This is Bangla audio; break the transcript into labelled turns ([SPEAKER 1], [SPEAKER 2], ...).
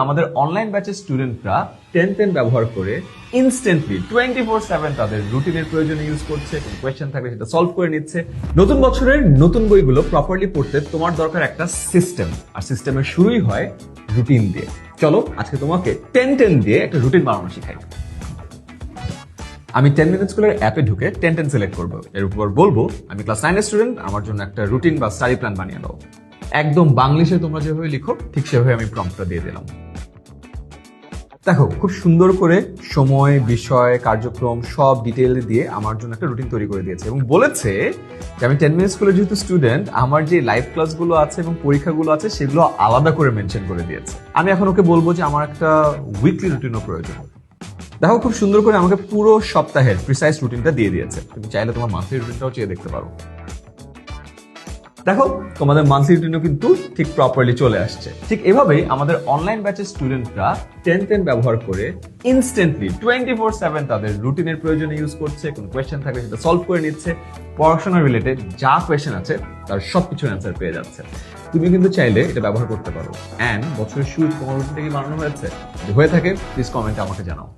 [SPEAKER 1] আমাদের অনলাইন ব্যাচের স্টুডেন্টরা 10 ব্যবহার করে ইনস্ট্যান্টলি 24/7 তাদের রুটিনের প্রয়োজনে ইউজ করছে। কোনো কোয়েশ্চেন থাকলে সেটা সলভ করে নিচ্ছে। নতুন বছরের নতুন বইগুলো প্রপারলি পড়তে তোমার দরকার একটা সিস্টেম, আর সিস্টেমের শুরুই হয় রুটিন দিয়ে। চলো আজকে তোমাকে 10 দিয়ে একটা রুটিন বানানো শিখাই। আমি 10 মিনিট স্কুলের অ্যাপে ঢুকে 10 সিলেক্ট করবো। এর উপর বলবো আমি ক্লাস 9 এর স্টুডেন্ট, আমার জন্য একটা রুটিন বা স্টাডি প্ল্যান বানিয়ে দাও। একদম বাংলিশে তোমরা যেভাবে লিখো ঠিক সেভাবে আমি প্রম্পটটা দিয়ে দিলাম। দেখো খুব সুন্দর করে সময়, বিষয়, কার্যক্রম সব ডিটেইল দিয়ে আমার জন্য একটা রুটিন তৈরি করে দিয়েছে এবং বলেছে যে আমি 10 মিনিট স্কুলের যেহেতু স্টুডেন্ট, আমার যে লাইভ ক্লাসগুলো আছে এবং পরীক্ষাগুলো আছে সেগুলো আলাদা করে মেনশন করে দিয়েছে। আমি এখন ওকে বলবো যে আমার একটা উইকলি রুটিনও প্রয়োজন। দেখো খুব সুন্দর করে আমাকে পুরো সপ্তাহের প্রিসাইজ রুটিনটা দিয়ে দিয়েছে। তুমি চাইলে তোমার মান্থলি রুটিনটাও চেয়ে দেখতে পারো। দেখো তোমাদের মান্থলি রুটিনও কিন্তু ঠিক প্রপারলি চলে আসছে। ঠিক এভাবেই আমাদের অনলাইন ব্যাচের স্টুডেন্টরা 10 ব্যবহার করে ইনস্ট্যান্টলি 24/7 তাদের রুটিনের প্রয়োজনে ইউজ করছে। কোনো কোয়েশ্চেন থাকলে সেটা সলভ করে নিচ্ছে। পড়াশোনা রিলেটেড যা কোয়েশ্চেন আছে তার সবকিছুর অ্যান্সার পেয়ে যাচ্ছে। তুমি কিন্তু চাইলে এটা ব্যবহার করতে পারো। অ্যান্ড বছরের শুরু তোমার রুটিনটা কি বানানো হয়েছে? যদি হয়ে থাকে প্লিজ কমেন্টে আমাকে জানাও।